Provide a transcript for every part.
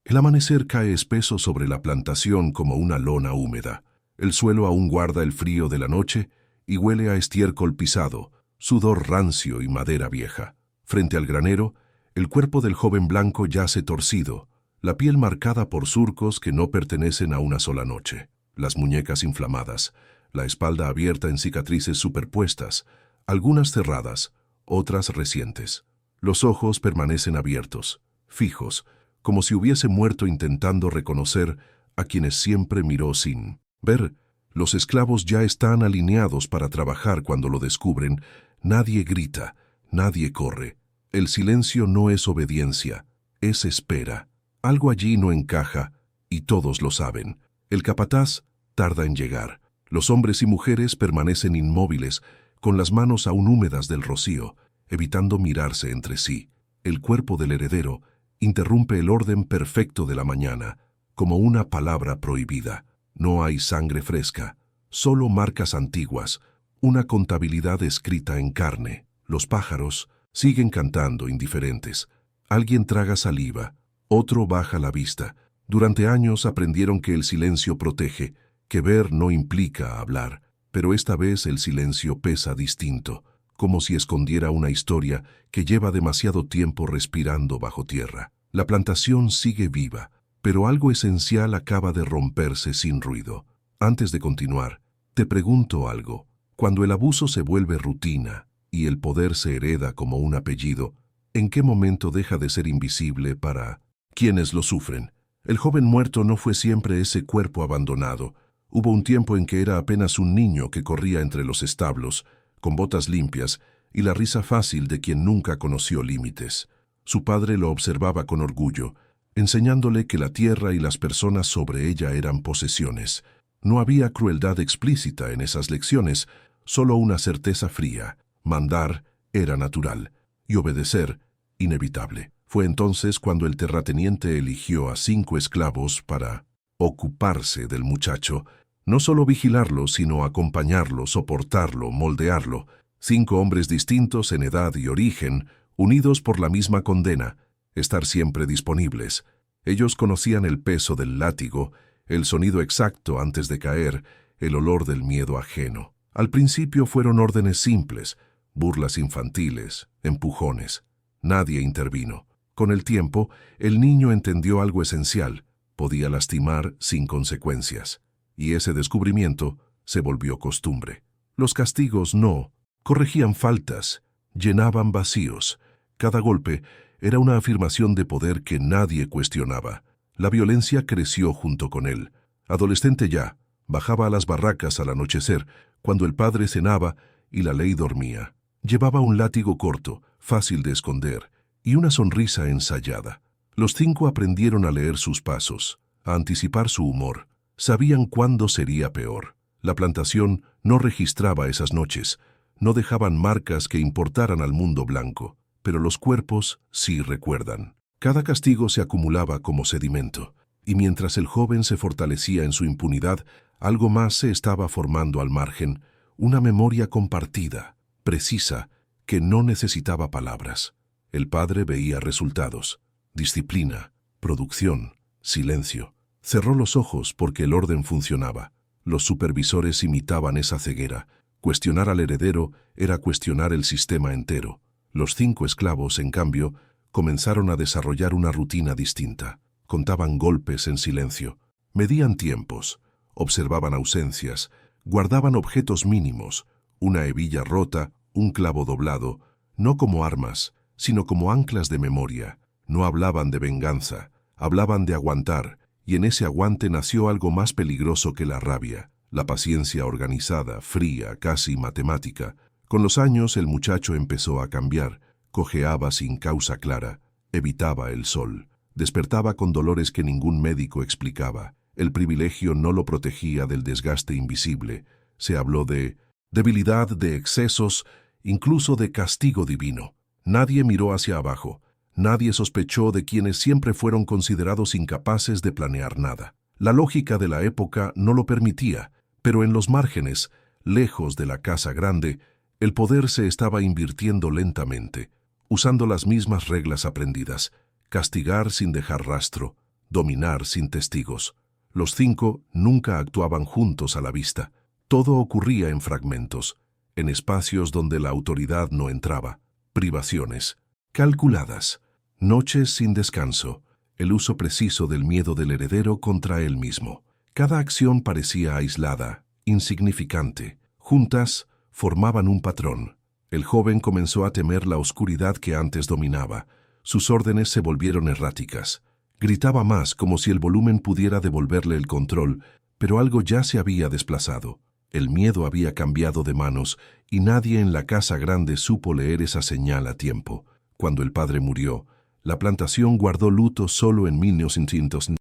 El amanecer cae espeso sobre la plantación como una lona húmeda. El suelo aún guarda el frío de la noche y huele a estiércol pisado, sudor rancio y madera vieja. Frente al granero, el cuerpo del joven blanco yace torcido, la piel marcada por surcos que no pertenecen a una sola noche, las muñecas inflamadas, la espalda abierta en cicatrices superpuestas, algunas cerradas, otras recientes. Los ojos permanecen abiertos, fijos, como si hubiese muerto intentando reconocer a quienes siempre miró sin ver. Los esclavos ya están alineados para trabajar cuando lo descubren. Nadie grita, nadie corre. El silencio no es obediencia, es espera. Algo allí no encaja, y todos lo saben. El capataz tarda en llegar. Los hombres y mujeres permanecen inmóviles, con las manos aún húmedas del rocío, evitando mirarse entre sí. El cuerpo del heredero interrumpe el orden perfecto de la mañana, como una palabra prohibida. No hay sangre fresca, solo marcas antiguas, una contabilidad escrita en carne. Los pájaros siguen cantando indiferentes. Alguien traga saliva, otro baja la vista. Durante años aprendieron que el silencio protege, que ver no implica hablar, pero esta vez el silencio pesa distinto, como si escondiera una historia que lleva demasiado tiempo respirando bajo tierra. La plantación sigue viva, pero algo esencial acaba de romperse sin ruido. Antes de continuar, te pregunto algo. Cuando el abuso se vuelve rutina y el poder se hereda como un apellido, ¿en qué momento deja de ser invisible para quienes lo sufren? El joven muerto no fue siempre ese cuerpo abandonado. Hubo un tiempo en que era apenas un niño que corría entre los establos, con botas limpias y la risa fácil de quien nunca conoció límites. Su padre lo observaba con orgullo, enseñándole que la tierra y las personas sobre ella eran posesiones. No había crueldad explícita en esas lecciones, solo una certeza fría. Mandar era natural y obedecer inevitable. Fue entonces cuando el terrateniente eligió a 5 esclavos para ocuparse del muchacho, no solo vigilarlo, sino acompañarlo, soportarlo, moldearlo. 5 hombres distintos en edad y origen, unidos por la misma condena, estar siempre disponibles. Ellos conocían el peso del látigo, el sonido exacto antes de caer, el olor del miedo ajeno. Al principio fueron órdenes simples, burlas infantiles, empujones. Nadie intervino. Con el tiempo, el niño entendió algo esencial: podía lastimar sin consecuencias. Y ese descubrimiento se volvió costumbre. Los castigos no corregían faltas, llenaban vacíos. Cada golpe era una afirmación de poder que nadie cuestionaba. La violencia creció junto con él. Adolescente ya, bajaba a las barracas al anochecer, cuando el padre cenaba y la ley dormía. Llevaba un látigo corto, fácil de esconder, y una sonrisa ensayada. Los 5 aprendieron a leer sus pasos, a anticipar su humor. Sabían cuándo sería peor. La plantación no registraba esas noches, no dejaban marcas que importaran al mundo blanco, pero los cuerpos sí recuerdan. Cada castigo se acumulaba como sedimento, y mientras el joven se fortalecía en su impunidad, algo más se estaba formando al margen, una memoria compartida, precisa, que no necesitaba palabras. El padre veía resultados: disciplina, producción, silencio. Cerró los ojos porque el orden funcionaba. Los supervisores imitaban esa ceguera. Cuestionar al heredero era cuestionar el sistema entero. Los 5 esclavos, en cambio, comenzaron a desarrollar una rutina distinta. Contaban golpes en silencio, medían tiempos, observaban ausencias, guardaban objetos mínimos, una hebilla rota, un clavo doblado, no como armas, sino como anclas de memoria. No hablaban de venganza, hablaban de aguantar, y en ese aguante nació algo más peligroso que la rabia, la paciencia organizada, fría, casi matemática. Con los años el muchacho empezó a cambiar, cojeaba sin causa clara, evitaba el sol, despertaba con dolores que ningún médico explicaba. El privilegio no lo protegía del desgaste invisible. Se habló de debilidad, de excesos, incluso de castigo divino. Nadie miró hacia abajo. Nadie sospechó de quienes siempre fueron considerados incapaces de planear nada. La lógica de la época no lo permitía, pero en los márgenes, lejos de la casa grande, el poder se estaba invirtiendo lentamente, usando las mismas reglas aprendidas: castigar sin dejar rastro, dominar sin testigos. Los 5 nunca actuaban juntos a la vista. Todo ocurría en fragmentos, en espacios donde la autoridad no entraba. Privaciones calculadas, noches sin descanso, el uso preciso del miedo del heredero contra él mismo. Cada acción parecía aislada, insignificante. Juntas formaban un patrón. El joven comenzó a temer la oscuridad que antes dominaba. Sus órdenes se volvieron erráticas. Gritaba más como si el volumen pudiera devolverle el control, pero algo ya se había desplazado. El miedo había cambiado de manos y nadie en la casa grande supo leer esa señal a tiempo. Cuando el padre murió, la plantación guardó luto solo en 1900.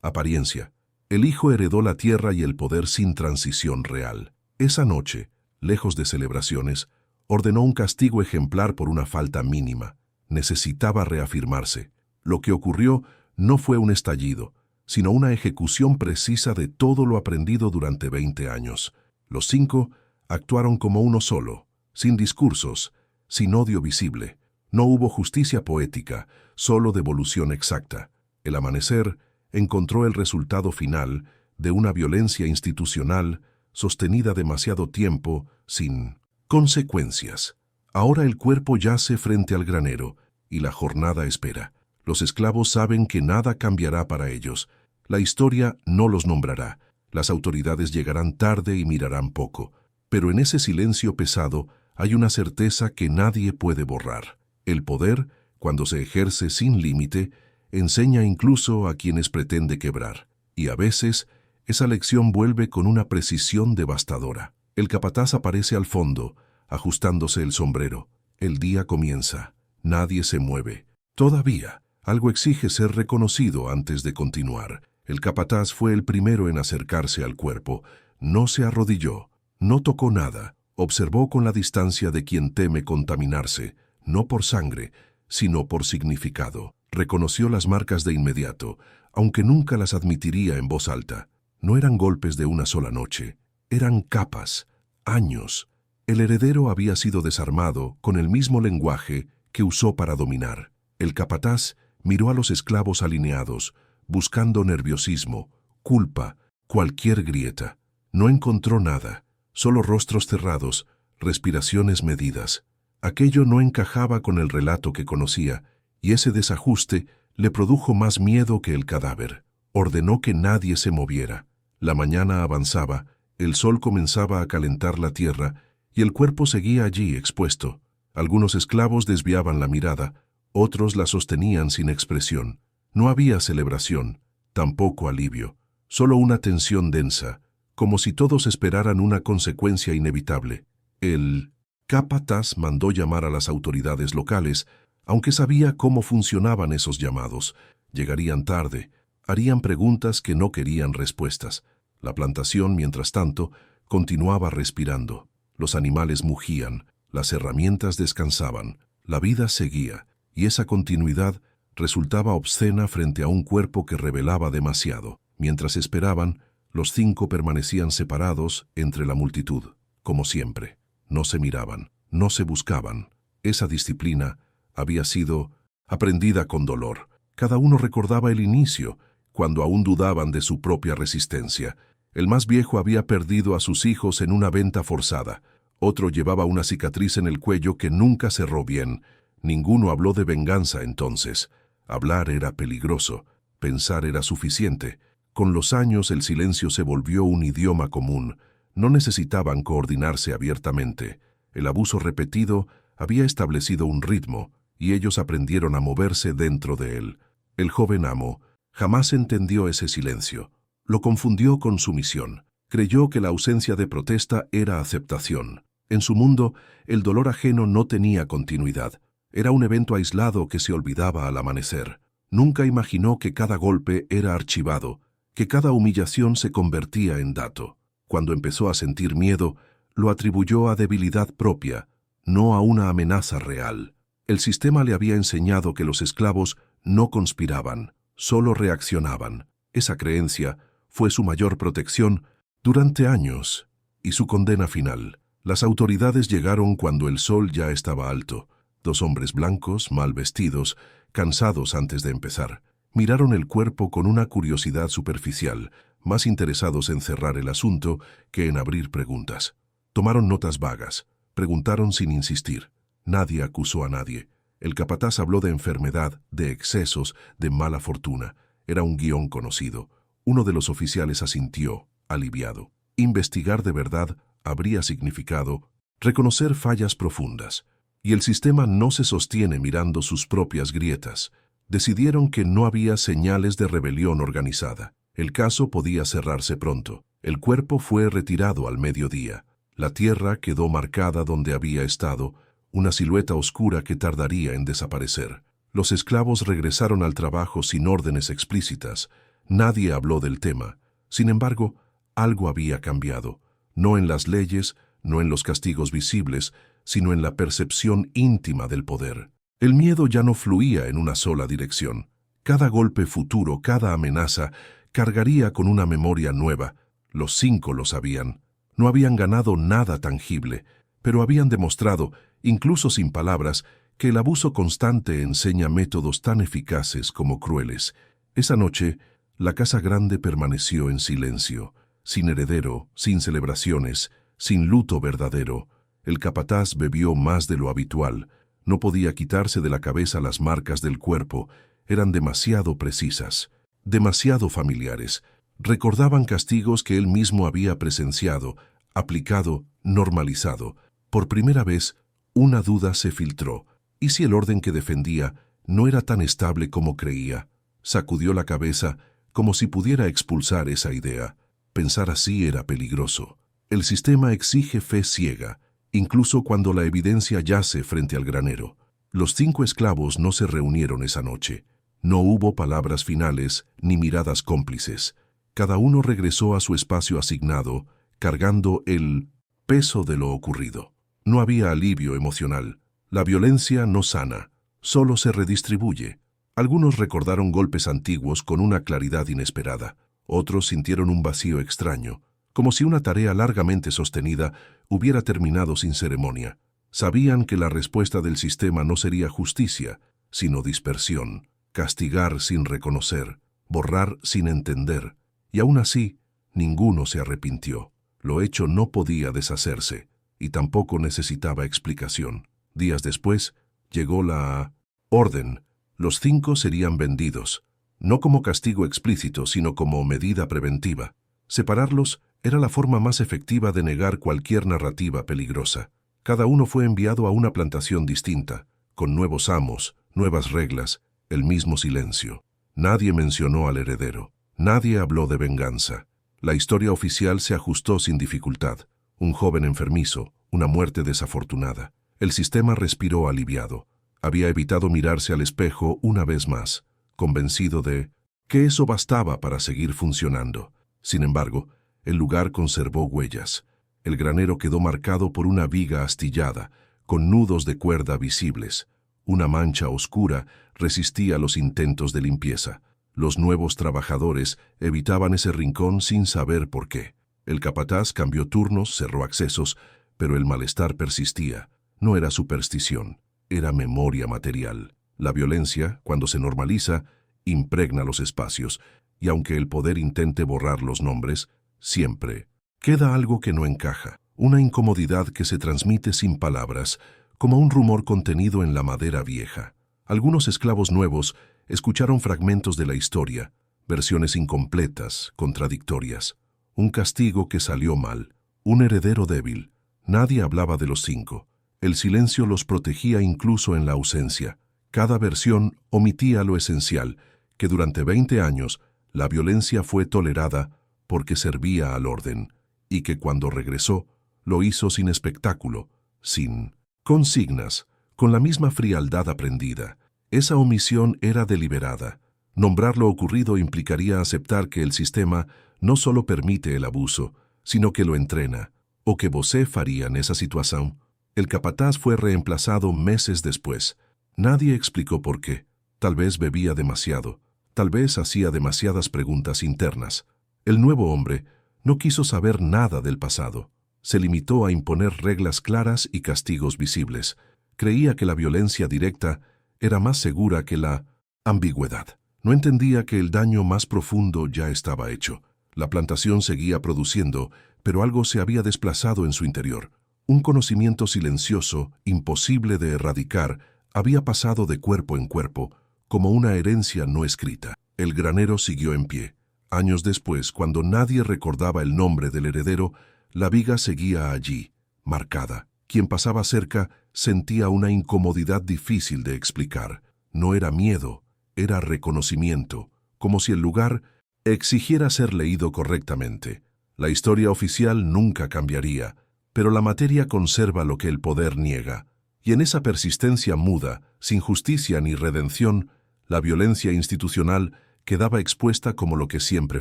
Apariencia. El hijo heredó la tierra y el poder sin transición real. Esa noche, lejos de celebraciones, ordenó un castigo ejemplar por una falta mínima. Necesitaba reafirmarse. Lo que ocurrió no fue un estallido, sino una ejecución precisa de todo lo aprendido durante 20 años. Los 5 actuaron como uno solo, sin discursos, sin odio visible. No hubo justicia poética, solo devolución exacta. El amanecer encontró el resultado final de una violencia institucional sostenida demasiado tiempo sin consecuencias. Ahora el cuerpo yace frente al granero y la jornada espera. Los esclavos saben que nada cambiará para ellos. La historia no los nombrará. Las autoridades llegarán tarde y mirarán poco. Pero en ese silencio pesado hay una certeza que nadie puede borrar. El poder, cuando se ejerce sin límite, enseña incluso a quienes pretende quebrar. Y a veces, esa lección vuelve con una precisión devastadora. El capataz aparece al fondo, ajustándose el sombrero. El día comienza. Nadie se mueve. Todavía, algo exige ser reconocido antes de continuar. El capataz fue el primero en acercarse al cuerpo. No se arrodilló, no tocó nada. Observó con la distancia de quien teme contaminarse, no por sangre, sino por significado. Reconoció las marcas de inmediato, aunque nunca las admitiría en voz alta. No eran golpes de una sola noche, eran capas, años. El heredero había sido desarmado con el mismo lenguaje que usó para dominar. El capataz miró a los esclavos alineados, buscando nerviosismo, culpa, cualquier grieta. No encontró nada, solo rostros cerrados, respiraciones medidas. Aquello no encajaba con el relato que conocía, y ese desajuste le produjo más miedo que el cadáver. Ordenó que nadie se moviera. La mañana avanzaba, el sol comenzaba a calentar la tierra, y el cuerpo seguía allí expuesto. Algunos esclavos desviaban la mirada, otros la sostenían sin expresión. No había celebración, tampoco alivio, solo una tensión densa, como si todos esperaran una consecuencia inevitable. El capataz mandó llamar a las autoridades locales, aunque sabía cómo funcionaban esos llamados. Llegarían tarde, harían preguntas que no querían respuestas. La plantación, mientras tanto, continuaba respirando. Los animales mugían, las herramientas descansaban, la vida seguía, y esa continuidad resultaba obscena frente a un cuerpo que revelaba demasiado. Mientras esperaban, los 5 permanecían separados entre la multitud, como siempre. No se miraban, no se buscaban. Esa disciplina había sido aprendida con dolor. Cada uno recordaba el inicio, cuando aún dudaban de su propia resistencia. El más viejo había perdido a sus hijos en una venta forzada. Otro llevaba una cicatriz en el cuello que nunca cerró bien. Ninguno habló de venganza entonces. Hablar era peligroso, pensar era suficiente. Con los años el silencio se volvió un idioma común. No necesitaban coordinarse abiertamente. El abuso repetido había establecido un ritmo, y ellos aprendieron a moverse dentro de él. El joven amo jamás entendió ese silencio. Lo confundió con sumisión. Creyó que la ausencia de protesta era aceptación. En su mundo, el dolor ajeno no tenía continuidad. Era un evento aislado que se olvidaba al amanecer. Nunca imaginó que cada golpe era archivado, que cada humillación se convertía en dato. Cuando empezó a sentir miedo, lo atribuyó a debilidad propia, no a una amenaza real. El sistema le había enseñado que los esclavos no conspiraban, solo reaccionaban. Esa creencia fue su mayor protección durante años y su condena final. Las autoridades llegaron cuando el sol ya estaba alto. 2 hombres blancos, mal vestidos, cansados antes de empezar. Miraron el cuerpo con una curiosidad superficial, más interesados en cerrar el asunto que en abrir preguntas. Tomaron notas vagas, preguntaron sin insistir. Nadie acusó a nadie. El capataz habló de enfermedad, de excesos, de mala fortuna. Era un guión conocido. Uno de los oficiales asintió, aliviado. Investigar de verdad habría significado reconocer fallas profundas. Y el sistema no se sostiene mirando sus propias grietas. Decidieron que no había señales de rebelión organizada. El caso podía cerrarse pronto. El cuerpo fue retirado al mediodía. La tierra quedó marcada donde había estado, una silueta oscura que tardaría en desaparecer. Los esclavos regresaron al trabajo sin órdenes explícitas. Nadie habló del tema. Sin embargo, algo había cambiado. No en las leyes, no en los castigos visibles, sino en la percepción íntima del poder. El miedo ya no fluía en una sola dirección. Cada golpe futuro, cada amenaza, cargaría con una memoria nueva. Los 5 lo sabían. No habían ganado nada tangible, pero habían demostrado, incluso sin palabras, que el abuso constante enseña métodos tan eficaces como crueles. Esa noche, la casa grande permaneció en silencio, sin heredero, sin celebraciones, sin luto verdadero. El capataz bebió más de lo habitual. No podía quitarse de la cabeza las marcas del cuerpo. Eran demasiado precisas, demasiado familiares. Recordaban castigos que él mismo había presenciado, aplicado, normalizado. Por primera vez, una duda se filtró. ¿Y si el orden que defendía no era tan estable como creía? Sacudió la cabeza como si pudiera expulsar esa idea. Pensar así era peligroso. El sistema exige fe ciega, incluso cuando la evidencia yace frente al granero. Los 5 esclavos no se reunieron esa noche. No hubo palabras finales ni miradas cómplices. Cada uno regresó a su espacio asignado, cargando el peso de lo ocurrido. No había alivio emocional. La violencia no sana, solo se redistribuye. Algunos recordaron golpes antiguos con una claridad inesperada. Otros sintieron un vacío extraño, como si una tarea largamente sostenida hubiera terminado sin ceremonia. Sabían que la respuesta del sistema no sería justicia, sino dispersión, castigar sin reconocer, borrar sin entender. Y aún así, ninguno se arrepintió. Lo hecho no podía deshacerse, y tampoco necesitaba explicación. Días después, llegó la orden. Los 5 serían vendidos, no como castigo explícito, sino como medida preventiva. Separarlos era la forma más efectiva de negar cualquier narrativa peligrosa. Cada uno fue enviado a una plantación distinta, con nuevos amos, nuevas reglas, el mismo silencio. Nadie mencionó al heredero. Nadie habló de venganza. La historia oficial se ajustó sin dificultad. Un joven enfermizo, una muerte desafortunada. El sistema respiró aliviado. Había evitado mirarse al espejo una vez más, convencido de que eso bastaba para seguir funcionando. Sin embargo, el lugar conservó huellas. El granero quedó marcado por una viga astillada, con nudos de cuerda visibles. Una mancha oscura resistía los intentos de limpieza. Los nuevos trabajadores evitaban ese rincón sin saber por qué. El capataz cambió turnos, cerró accesos, pero el malestar persistía. No era superstición, era memoria material. La violencia, cuando se normaliza, impregna los espacios, y aunque el poder intente borrar los nombres, siempre queda algo que no encaja, una incomodidad que se transmite sin palabras, como un rumor contenido en la madera vieja. Algunos esclavos nuevos escucharon fragmentos de la historia, versiones incompletas, contradictorias. Un castigo que salió mal, un heredero débil. Nadie hablaba de los 5. El silencio los protegía incluso en la ausencia. Cada versión omitía lo esencial, que durante 20 años la violencia fue tolerada porque servía al orden, y que cuando regresó, lo hizo sin espectáculo, sin consignas, con la misma frialdad aprendida. Esa omisión era deliberada. Nombrar lo ocurrido implicaría aceptar que el sistema no solo permite el abuso, sino que lo entrena. ¿O que você faría en esa situación? El capataz fue reemplazado meses después. Nadie explicó por qué. Tal vez bebía demasiado. Tal vez hacía demasiadas preguntas internas. El nuevo hombre no quiso saber nada del pasado. Se limitó a imponer reglas claras y castigos visibles. Creía que la violencia directa era más segura que la ambigüedad. No entendía que el daño más profundo ya estaba hecho. La plantación seguía produciendo, pero algo se había desplazado en su interior. Un conocimiento silencioso, imposible de erradicar, había pasado de cuerpo en cuerpo, como una herencia no escrita. El granero siguió en pie. Años después, cuando nadie recordaba el nombre del heredero, la viga seguía allí, marcada. Quien pasaba cerca sentía una incomodidad difícil de explicar. No era miedo, era reconocimiento, como si el lugar exigiera ser leído correctamente. La historia oficial nunca cambiaría, pero la materia conserva lo que el poder niega. Y en esa persistencia muda, sin justicia ni redención, la violencia institucional quedaba expuesta como lo que siempre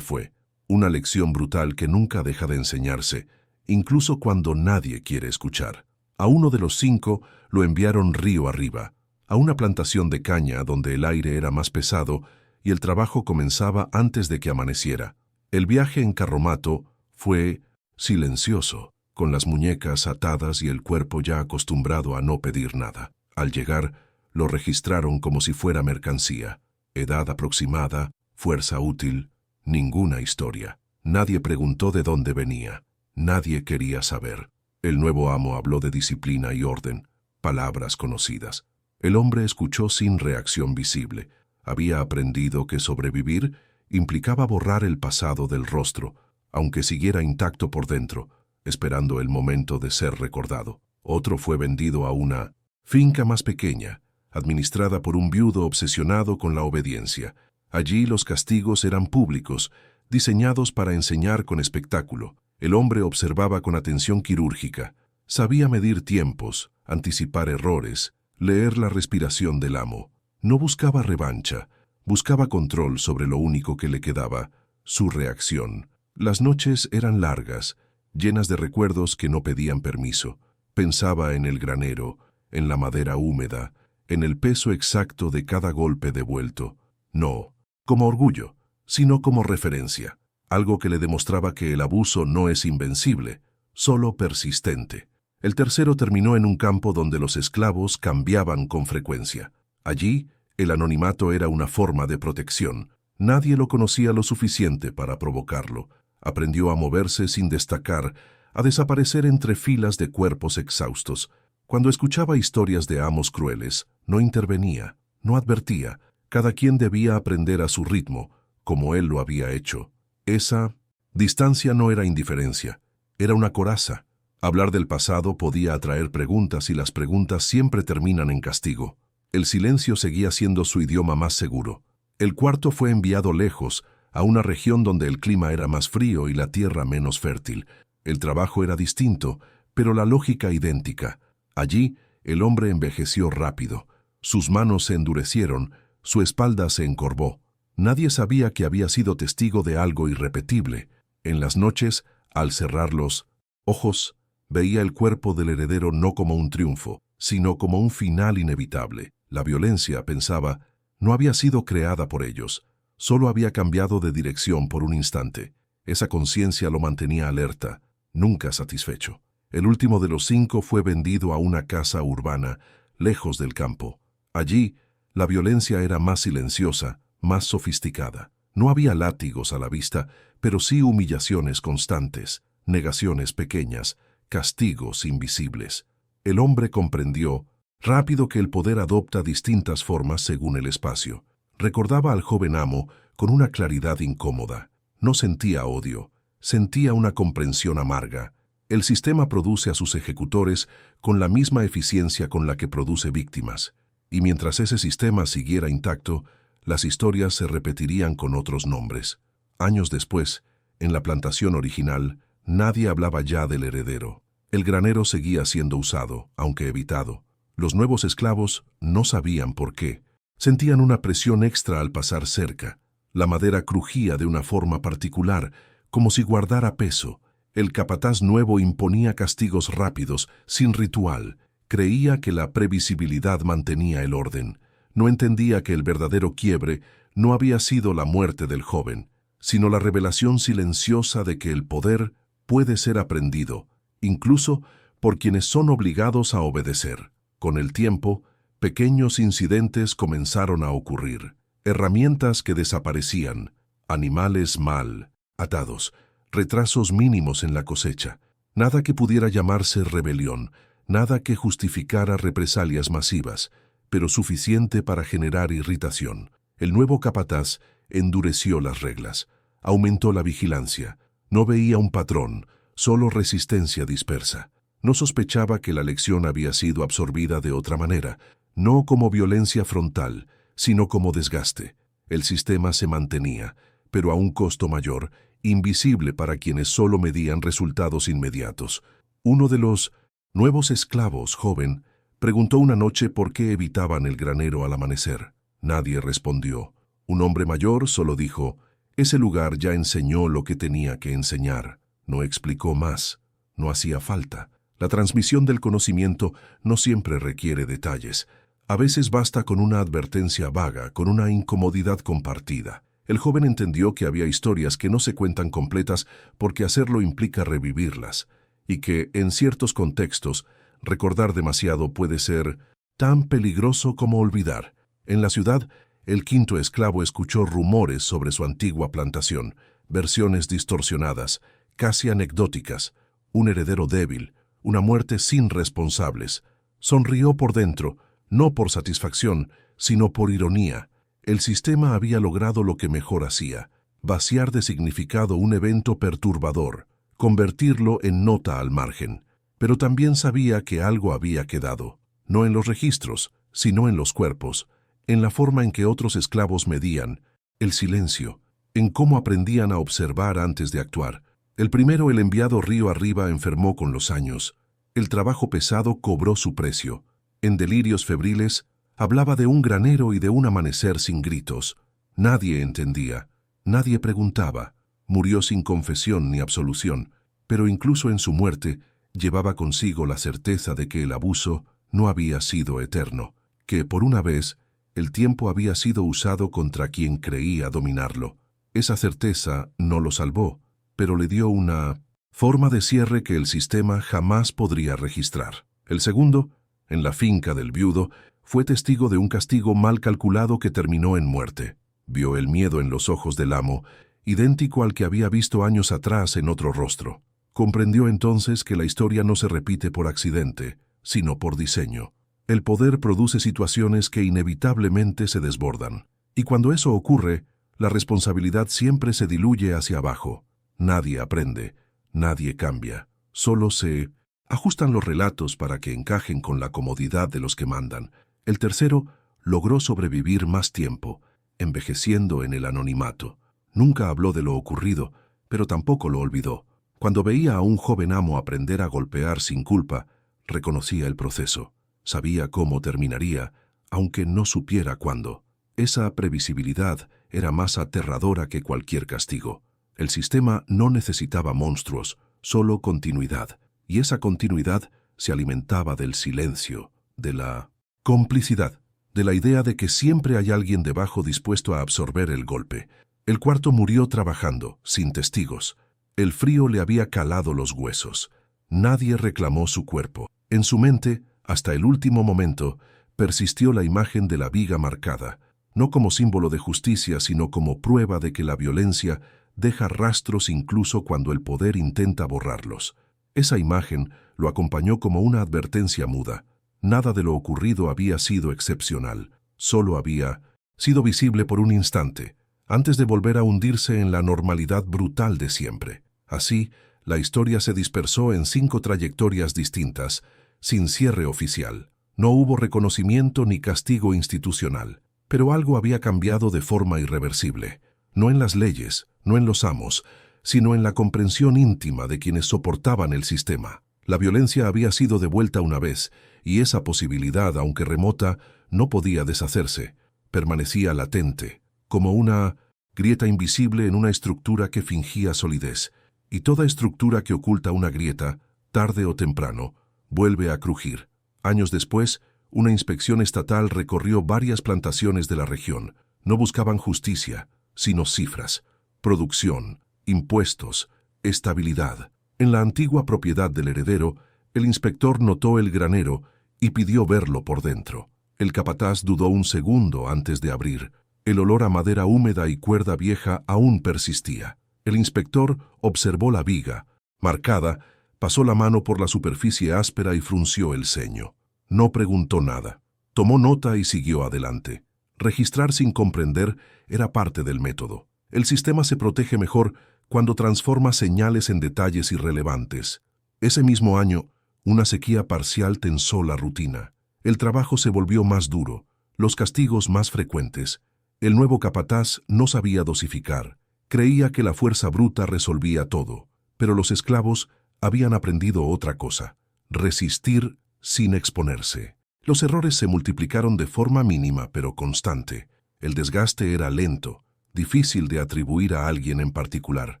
fue, una lección brutal que nunca deja de enseñarse, incluso cuando nadie quiere escuchar. A uno de los 5 lo enviaron río arriba, a una plantación de caña donde el aire era más pesado y el trabajo comenzaba antes de que amaneciera. El viaje en carromato fue silencioso, con las muñecas atadas y el cuerpo ya acostumbrado a no pedir nada. Al llegar, lo registraron como si fuera mercancía. Edad aproximada, fuerza útil, ninguna historia. Nadie preguntó de dónde venía. Nadie quería saber. El nuevo amo habló de disciplina y orden, palabras conocidas. El hombre escuchó sin reacción visible. Había aprendido que sobrevivir implicaba borrar el pasado del rostro, aunque siguiera intacto por dentro, esperando el momento de ser recordado. Otro fue vendido a una finca más pequeña, administrada por un viudo obsesionado con la obediencia. Allí los castigos eran públicos, diseñados para enseñar con espectáculo. El hombre observaba con atención quirúrgica. Sabía medir tiempos, anticipar errores, leer la respiración del amo. No buscaba revancha, buscaba control sobre lo único que le quedaba, su reacción. Las noches eran largas, llenas de recuerdos que no pedían permiso. Pensaba en el granero, en la madera húmeda, en el peso exacto de cada golpe devuelto. No como orgullo, sino como referencia. Algo que le demostraba que el abuso no es invencible, solo persistente. El tercero terminó en un campo donde los esclavos cambiaban con frecuencia. Allí, el anonimato era una forma de protección. Nadie lo conocía lo suficiente para provocarlo. Aprendió a moverse sin destacar, a desaparecer entre filas de cuerpos exhaustos. Cuando escuchaba historias de amos crueles, no intervenía, no advertía. Cada quien debía aprender a su ritmo, como él lo había hecho. Esa distancia no era indiferencia, era una coraza. Hablar del pasado podía atraer preguntas y las preguntas siempre terminan en castigo. El silencio seguía siendo su idioma más seguro. El cuarto fue enviado lejos, a una región donde el clima era más frío y la tierra menos fértil. El trabajo era distinto, pero la lógica idéntica. Allí, el hombre envejeció rápido. Sus manos se endurecieron, su espalda se encorvó. Nadie sabía que había sido testigo de algo irrepetible. En las noches, al cerrar los ojos, veía el cuerpo del heredero no como un triunfo, sino como un final inevitable. La violencia, pensaba, no había sido creada por ellos, solo había cambiado de dirección por un instante. Esa conciencia lo mantenía alerta, nunca satisfecho. El último de los 5 fue vendido a una casa urbana, lejos del campo. Allí, la violencia era más silenciosa, más sofisticada. No había látigos a la vista, pero sí humillaciones constantes, negaciones pequeñas, castigos invisibles. El hombre comprendió rápido que el poder adopta distintas formas según el espacio. Recordaba al joven amo con una claridad incómoda. No sentía odio, sentía una comprensión amarga. El sistema produce a sus ejecutores con la misma eficiencia con la que produce víctimas. Y mientras ese sistema siguiera intacto, las historias se repetirían con otros nombres. Años después, en la plantación original, nadie hablaba ya del heredero. El granero seguía siendo usado, aunque evitado. Los nuevos esclavos no sabían por qué. Sentían una presión extra al pasar cerca. La madera crujía de una forma particular, como si guardara peso. El capataz nuevo imponía castigos rápidos, sin ritual. Creía que la previsibilidad mantenía el orden. No entendía que el verdadero quiebre no había sido la muerte del joven, sino la revelación silenciosa de que el poder puede ser aprendido, incluso por quienes son obligados a obedecer. Con el tiempo, pequeños incidentes comenzaron a ocurrir. Herramientas que desaparecían, animales mal atados, retrasos mínimos en la cosecha, nada que pudiera llamarse rebelión, nada que justificara represalias masivas, pero suficiente para generar irritación. El nuevo capataz endureció las reglas, aumentó la vigilancia, no veía un patrón, solo resistencia dispersa. No sospechaba que la lección había sido absorbida de otra manera, no como violencia frontal, sino como desgaste. El sistema se mantenía, pero a un costo mayor, invisible para quienes solo medían resultados inmediatos. Uno de los nuevos esclavos, joven, preguntó una noche por qué evitaban el granero al amanecer. Nadie respondió. Un hombre mayor solo dijo: ese lugar ya enseñó lo que tenía que enseñar. No explicó más. No hacía falta. La transmisión del conocimiento no siempre requiere detalles. A veces basta con una advertencia vaga, con una incomodidad compartida. El joven entendió que había historias que no se cuentan completas porque hacerlo implica revivirlas, y que, en ciertos contextos, recordar demasiado puede ser tan peligroso como olvidar. En la ciudad, el quinto esclavo escuchó rumores sobre su antigua plantación, versiones distorsionadas, casi anecdóticas, un heredero débil, una muerte sin responsables. Sonrió por dentro, no por satisfacción, sino por ironía. El sistema había logrado lo que mejor hacía: vaciar de significado un evento perturbador, convertirlo en nota al margen. Pero también sabía que algo había quedado, no en los registros, sino en los cuerpos, en la forma en que otros esclavos medían, el silencio, en cómo aprendían a observar antes de actuar. El primero, el enviado río arriba, enfermó con los años. El trabajo pesado cobró su precio. En delirios febriles, hablaba de un granero y de un amanecer sin gritos. Nadie entendía, nadie preguntaba. Murió sin confesión ni absolución, pero incluso en su muerte llevaba consigo la certeza de que el abuso no había sido eterno, que por una vez el tiempo había sido usado contra quien creía dominarlo. Esa certeza no lo salvó, pero le dio una forma de cierre que el sistema jamás podría registrar. El segundo, en la finca del viudo, fue testigo de un castigo mal calculado que terminó en muerte. Vio el miedo en los ojos del amo, idéntico al que había visto años atrás en otro rostro. Comprendió entonces que la historia no se repite por accidente, sino por diseño. El poder produce situaciones que inevitablemente se desbordan. Y cuando eso ocurre, la responsabilidad siempre se diluye hacia abajo. Nadie aprende, nadie cambia. Solo se ajustan los relatos para que encajen con la comodidad de los que mandan. El tercero logró sobrevivir más tiempo, envejeciendo en el anonimato. Nunca habló de lo ocurrido, pero tampoco lo olvidó. Cuando veía a un joven amo aprender a golpear sin culpa, reconocía el proceso. Sabía cómo terminaría, aunque no supiera cuándo. Esa previsibilidad era más aterradora que cualquier castigo. El sistema no necesitaba monstruos, solo continuidad. Y esa continuidad se alimentaba del silencio, de la complicidad, de la idea de que siempre hay alguien debajo dispuesto a absorber el golpe. El cuarto murió trabajando, sin testigos. El frío le había calado los huesos. Nadie reclamó su cuerpo. En su mente, hasta el último momento, persistió la imagen de la viga marcada, no como símbolo de justicia, sino como prueba de que la violencia deja rastros incluso cuando el poder intenta borrarlos. Esa imagen lo acompañó como una advertencia muda. Nada de lo ocurrido había sido excepcional, solo había sido visible por un instante, antes de volver a hundirse en la normalidad brutal de siempre. Así, la historia se dispersó en 5 trayectorias distintas, sin cierre oficial. No hubo reconocimiento ni castigo institucional, pero algo había cambiado de forma irreversible. No en las leyes, no en los amos, sino en la comprensión íntima de quienes soportaban el sistema. La violencia había sido devuelta una vez, y esa posibilidad, aunque remota, no podía deshacerse. Permanecía latente, como una grieta invisible en una estructura que fingía solidez. Y toda estructura que oculta una grieta, tarde o temprano, vuelve a crujir. Años después, una inspección estatal recorrió varias plantaciones de la región. No buscaban justicia, sino cifras, producción, impuestos, estabilidad. En la antigua propiedad del heredero, el inspector notó el granero y pidió verlo por dentro. El capataz dudó un segundo antes de abrir. El olor a madera húmeda y cuerda vieja aún persistía. El inspector observó la viga, marcada, pasó la mano por la superficie áspera y frunció el ceño. No preguntó nada. Tomó nota y siguió adelante. Registrar sin comprender era parte del método. El sistema se protege mejor cuando transforma señales en detalles irrelevantes. Ese mismo año, una sequía parcial tensó la rutina. El trabajo se volvió más duro, los castigos más frecuentes. El nuevo capataz no sabía dosificar. Creía que la fuerza bruta resolvía todo, pero los esclavos habían aprendido otra cosa: resistir sin exponerse. Los errores se multiplicaron de forma mínima pero constante. El desgaste era lento, difícil de atribuir a alguien en particular.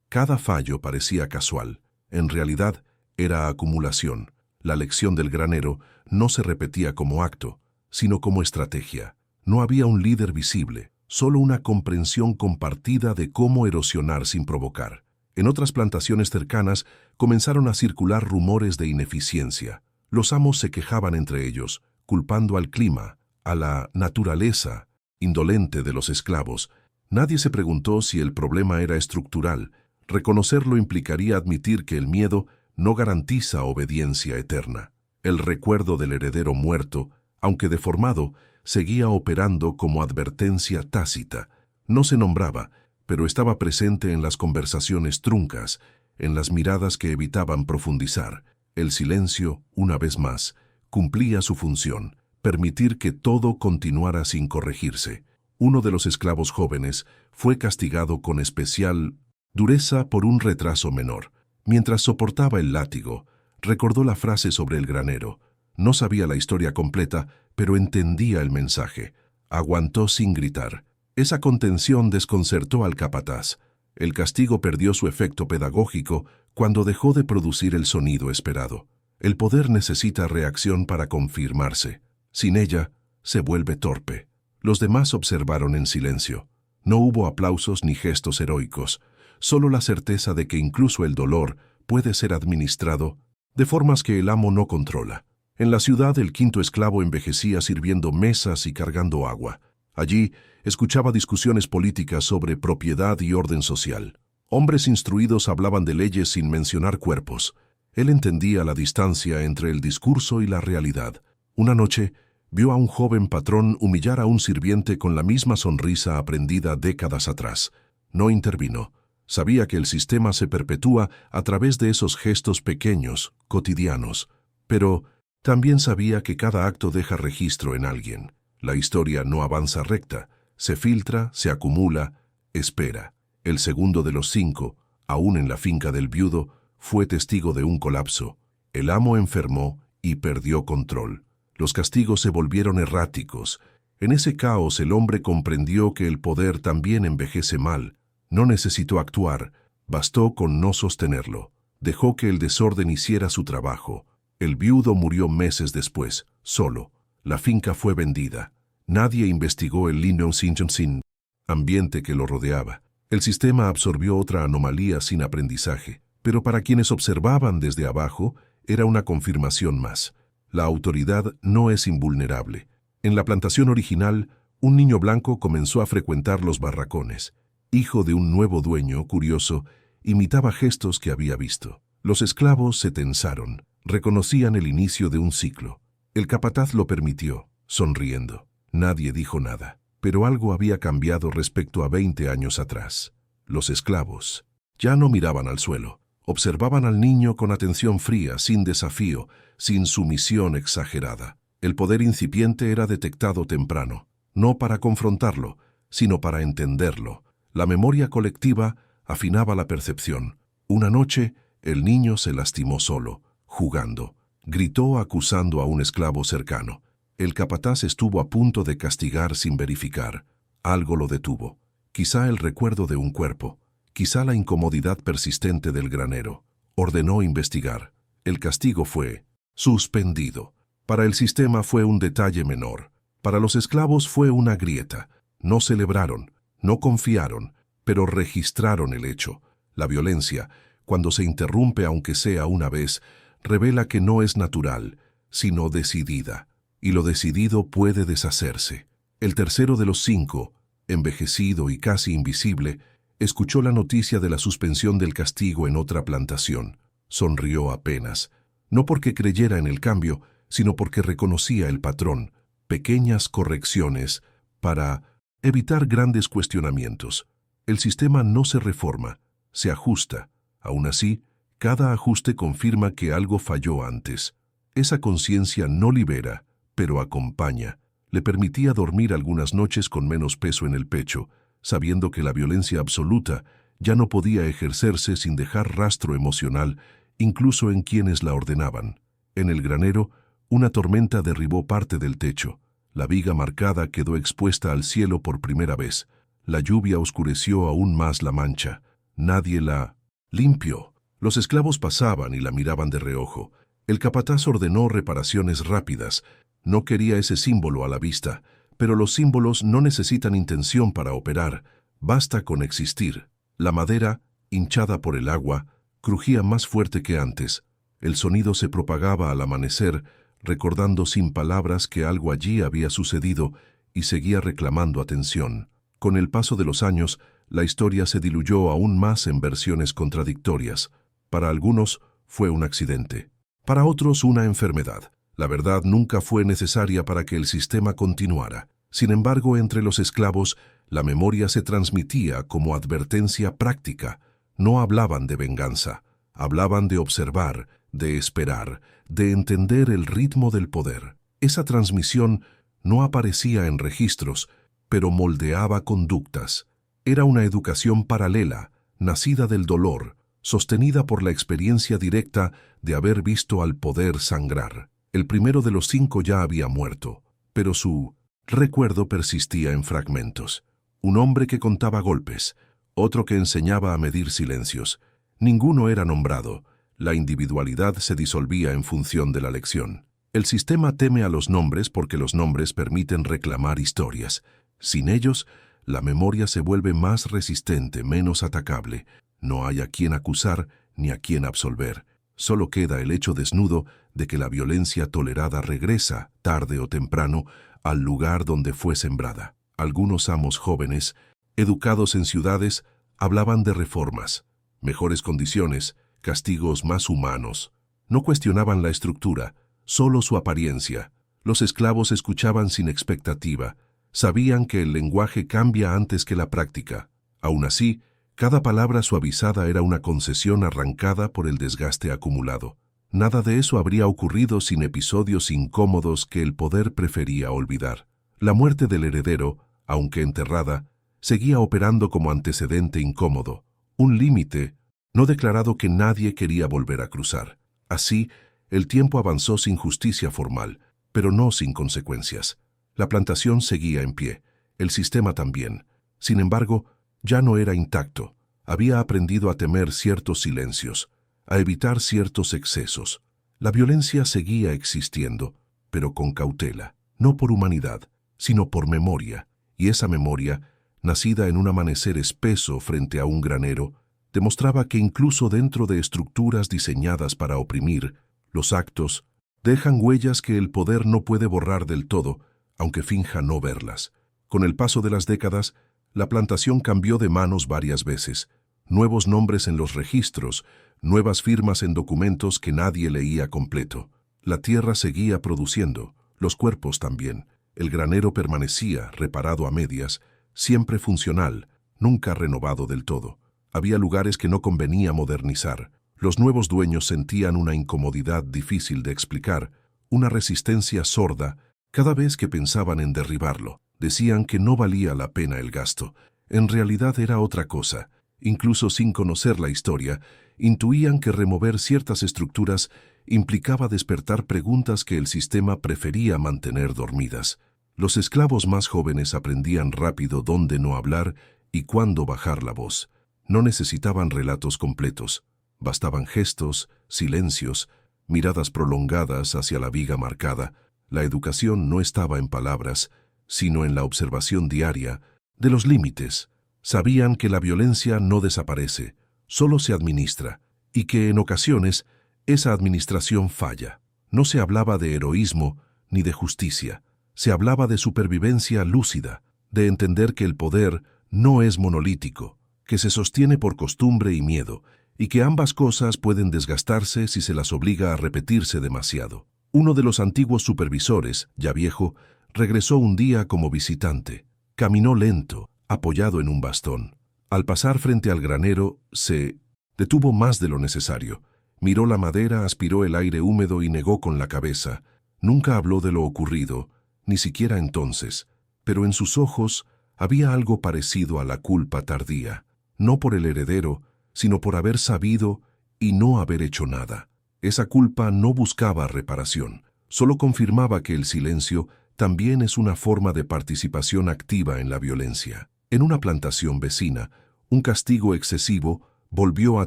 Cada fallo parecía casual. En realidad, era acumulación. La lección del granero no se repetía como acto, sino como estrategia. No había un líder visible, solo una comprensión compartida de cómo erosionar sin provocar. En otras plantaciones cercanas comenzaron a circular rumores de ineficiencia. Los amos se quejaban entre ellos, culpando al clima, a la naturaleza indolente de los esclavos. Nadie se preguntó si el problema era estructural. Reconocerlo implicaría admitir que el miedo no garantiza obediencia eterna. El recuerdo del heredero muerto, aunque deformado, seguía operando como advertencia tácita. No se nombraba, pero estaba presente en las conversaciones truncas, en las miradas que evitaban profundizar. El silencio, una vez más, cumplía su función: permitir que todo continuara sin corregirse. Uno de los esclavos jóvenes fue castigado con especial dureza por un retraso menor. Mientras soportaba el látigo, recordó la frase sobre el granero. No sabía la historia completa, pero entendía el mensaje. Aguantó sin gritar. Esa contención desconcertó al capataz. El castigo perdió su efecto pedagógico cuando dejó de producir el sonido esperado. El poder necesita reacción para confirmarse. Sin ella, se vuelve torpe. Los demás observaron en silencio. No hubo aplausos ni gestos heroicos, solo la certeza de que incluso el dolor puede ser administrado de formas que el amo no controla. En la ciudad, el quinto esclavo envejecía sirviendo mesas y cargando agua. Allí, escuchaba discusiones políticas sobre propiedad y orden social. Hombres instruidos hablaban de leyes sin mencionar cuerpos. Él entendía la distancia entre el discurso y la realidad. Una noche, vio a un joven patrón humillar a un sirviente con la misma sonrisa aprendida décadas atrás. No intervino. Sabía que el sistema se perpetúa a través de esos gestos pequeños, cotidianos. Pero también sabía que cada acto deja registro en alguien. La historia no avanza recta. Se filtra, se acumula, espera. El segundo de los 5, aún en la finca del viudo, fue testigo de un colapso. El amo enfermó y perdió control. Los castigos se volvieron erráticos. En ese caos el hombre comprendió que el poder también envejece mal. No necesitó actuar, bastó con no sostenerlo. Dejó que el desorden hiciera su trabajo. El viudo murió meses después, solo. La finca fue vendida. Nadie investigó el lindo sin ambiente que lo rodeaba. El sistema absorbió otra anomalía sin aprendizaje, pero para quienes observaban desde abajo, era una confirmación más. La autoridad no es invulnerable. En la plantación original, un niño blanco comenzó a frecuentar los barracones. Hijo de un nuevo dueño, curioso, imitaba gestos que había visto. Los esclavos se tensaron, reconocían el inicio de un ciclo. El capataz lo permitió, sonriendo. Nadie dijo nada, pero algo había cambiado respecto a 20 años atrás. Los esclavos ya no miraban al suelo. Observaban al niño con atención fría, sin desafío, sin sumisión exagerada. El poder incipiente era detectado temprano, no para confrontarlo, sino para entenderlo. La memoria colectiva afinaba la percepción. Una noche, el niño se lastimó solo, jugando. Gritó acusando a un esclavo cercano. El capataz estuvo a punto de castigar sin verificar. Algo lo detuvo. Quizá el recuerdo de un cuerpo. Quizá la incomodidad persistente del granero. Ordenó investigar. El castigo fue suspendido. Para el sistema fue un detalle menor. Para los esclavos fue una grieta. No celebraron, no confiaron, pero registraron el hecho. La violencia, cuando se interrumpe aunque sea una vez, revela que no es natural, sino decidida. Y lo decidido puede deshacerse. El tercero de los 5, envejecido y casi invisible, escuchó la noticia de la suspensión del castigo en otra plantación. Sonrió apenas, no porque creyera en el cambio, sino porque reconocía el patrón, pequeñas correcciones para evitar grandes cuestionamientos. El sistema no se reforma, se ajusta. Aún así, cada ajuste confirma que algo falló antes. Esa conciencia no libera, pero acompaña. Le permitía dormir algunas noches con menos peso en el pecho, sabiendo que la violencia absoluta ya no podía ejercerse sin dejar rastro emocional, incluso en quienes la ordenaban. En el granero, una tormenta derribó parte del techo. La viga marcada quedó expuesta al cielo por primera vez. La lluvia oscureció aún más la mancha. Nadie la limpió. Los esclavos pasaban y la miraban de reojo. El capataz ordenó reparaciones rápidas. No quería ese símbolo a la vista, pero los símbolos no necesitan intención para operar. Basta con existir. La madera, hinchada por el agua, crujía más fuerte que antes. El sonido se propagaba al amanecer, recordando sin palabras que algo allí había sucedido y seguía reclamando atención. Con el paso de los años, la historia se diluyó aún más en versiones contradictorias. Para algunos fue un accidente, para otros una enfermedad. La verdad nunca fue necesaria para que el sistema continuara. Sin embargo, entre los esclavos, la memoria se transmitía como advertencia práctica. No hablaban de venganza, hablaban de observar, de esperar, de entender el ritmo del poder. Esa transmisión no aparecía en registros, pero moldeaba conductas. Era una educación paralela, nacida del dolor, sostenida por la experiencia directa de haber visto al poder sangrar. El primero de los 5 ya había muerto, pero su recuerdo persistía en fragmentos. Un hombre que contaba golpes, otro que enseñaba a medir silencios. Ninguno era nombrado. La individualidad se disolvía en función de la lección. El sistema teme a los nombres porque los nombres permiten reclamar historias. Sin ellos, la memoria se vuelve más resistente, menos atacable. No hay a quien acusar ni a quien absolver. Solo queda el hecho desnudo de que la violencia tolerada regresa, tarde o temprano, al lugar donde fue sembrada. Algunos amos jóvenes, educados en ciudades, hablaban de reformas, mejores condiciones, castigos más humanos. No cuestionaban la estructura, solo su apariencia. Los esclavos escuchaban sin expectativa. Sabían que el lenguaje cambia antes que la práctica. Aún así, cada palabra suavizada era una concesión arrancada por el desgaste acumulado. Nada de eso habría ocurrido sin episodios incómodos que el poder prefería olvidar. La muerte del heredero, aunque enterrada, seguía operando como antecedente incómodo, un límite no declarado que nadie quería volver a cruzar. Así, el tiempo avanzó sin justicia formal, pero no sin consecuencias. La plantación seguía en pie, el sistema también. Sin embargo, ya no era intacto. Había aprendido a temer ciertos silencios, a evitar ciertos excesos. La violencia seguía existiendo, pero con cautela, no por humanidad, sino por memoria. Y esa memoria, nacida en un amanecer espeso frente a un granero, demostraba que incluso dentro de estructuras diseñadas para oprimir, los actos dejan huellas que el poder no puede borrar del todo, aunque finja no verlas. Con el paso de las décadas, la plantación cambió de manos varias veces. Nuevos nombres en los registros, nuevas firmas en documentos que nadie leía completo. La tierra seguía produciendo, los cuerpos también. El granero permanecía, reparado a medias, siempre funcional, nunca renovado del todo. Había lugares que no convenía modernizar. Los nuevos dueños sentían una incomodidad difícil de explicar, una resistencia sorda cada vez que pensaban en derribarlo. Decían que no valía la pena el gasto. En realidad era otra cosa. Incluso sin conocer la historia, intuían que remover ciertas estructuras implicaba despertar preguntas que el sistema prefería mantener dormidas. Los esclavos más jóvenes aprendían rápido dónde no hablar y cuándo bajar la voz. No necesitaban relatos completos. Bastaban gestos, silencios, miradas prolongadas hacia la viga marcada. La educación no estaba en palabras, sino en la observación diaria de los límites. Sabían que la violencia no desaparece, solo se administra, y que en ocasiones esa administración falla. No se hablaba de heroísmo ni de justicia, se hablaba de supervivencia lúcida, de entender que el poder no es monolítico, que se sostiene por costumbre y miedo, y que ambas cosas pueden desgastarse si se las obliga a repetirse demasiado. Uno de los antiguos supervisores, ya viejo, regresó un día como visitante. Caminó lento, apoyado en un bastón. Al pasar frente al granero, se detuvo más de lo necesario. Miró la madera, aspiró el aire húmedo y negó con la cabeza. Nunca habló de lo ocurrido, ni siquiera entonces, pero en sus ojos había algo parecido a la culpa tardía, no por el heredero, sino por haber sabido y no haber hecho nada. Esa culpa no buscaba reparación, solo confirmaba que el silencio también es una forma de participación activa en la violencia. En una plantación vecina, un castigo excesivo volvió a